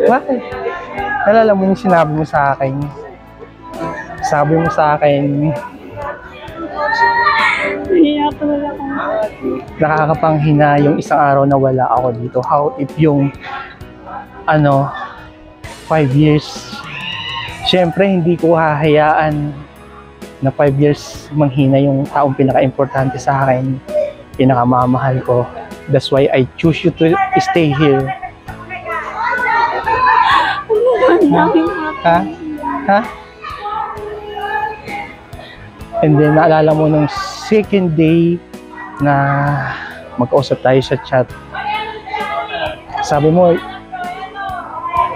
Bakit? Nalala mo yung sinabi mo sa akin? Sabi mo sa akin, nakakapanghina yung isang araw na wala ako dito. How if yung 5 years, syempre hindi ko hahayaan na 5 years manghina yung taong pinaka-importante sa akin, pinakamamahal ko. That's why I choose you to stay here. Ha? Ha? And then naalala mo nung second day na mag-usap tayo sa chat. Sabi mo,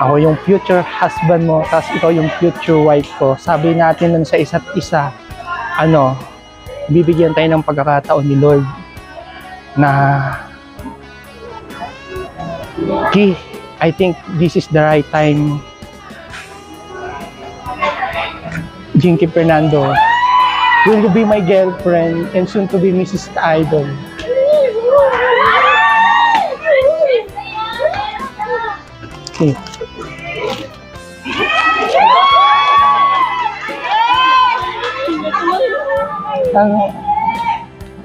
ako yung future husband mo, tapos ikaw yung future wife ko. Sabi natin nun sa isa't isa, bibigyan tayo ng pagkakataon ni Lord na I think this is the right time. Jinky Fernando, will you be my girlfriend and soon to be Mrs. Idol? Okay.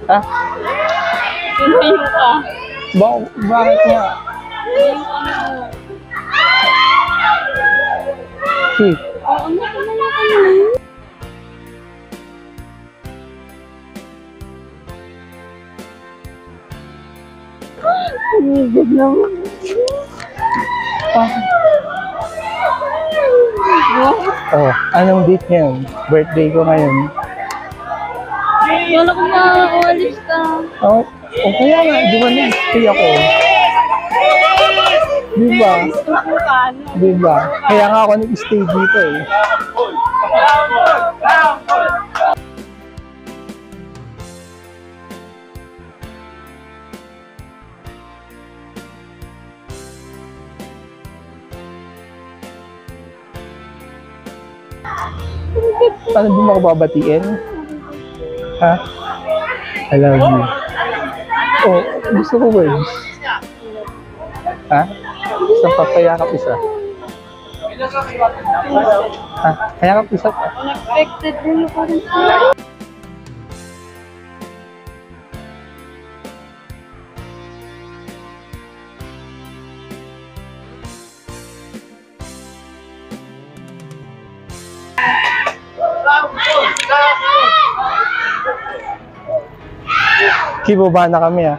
Ha? Bakit nga? Okay. Oh, anong date ngayon? Birthday ko ngayon. Wala ko makawalis ka. Oh, kaya nga, di ba nag-stay ako? Diba? Diba? Kaya nga ako nag-stay dito eh. Paano di mo ako babatiin? Ha? I love you. Oh, gusto ko words. Ha? Isang papayakap isa. Ha? Payakap isa pa. Unexpected din ko rin. Kibaba na kami ha.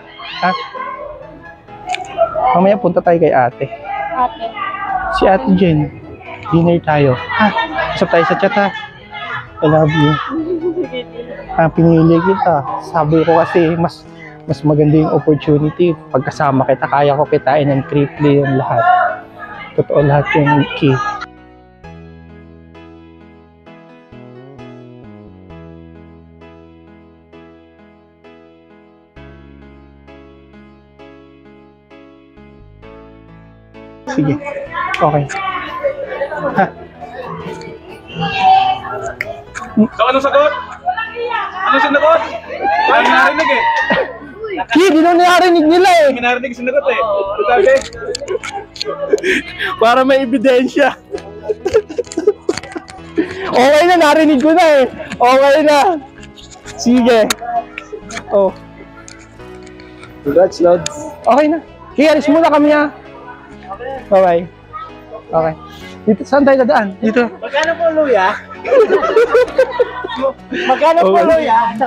Mamaya punta tayo kay ate. Ate. Si ate Jen. Dinner tayo. Usap tayo sa chat ha. I love you. Pinili kita. Sabi ko kasi mas maganda yung opportunity. Pagkasama kita, kaya ko kitain ng triple yung lahat. Totoo lahat yung key. Sige. Okay. Ha? So, anong sagot? Anong sinagot? Ay, narinig eh. Di na narinig nila eh. May narinig sinagot eh. Sabi? Para may ebidensya. Okay na, narinig ko na eh. Okay na. Sige. Oh. Congrats, Lods. Okay na. Sige, alis muna kami ha. Bye-bye. Okay. Dito, saan tayo dadaan? Dito. Magkano po luya? Magkano po luya?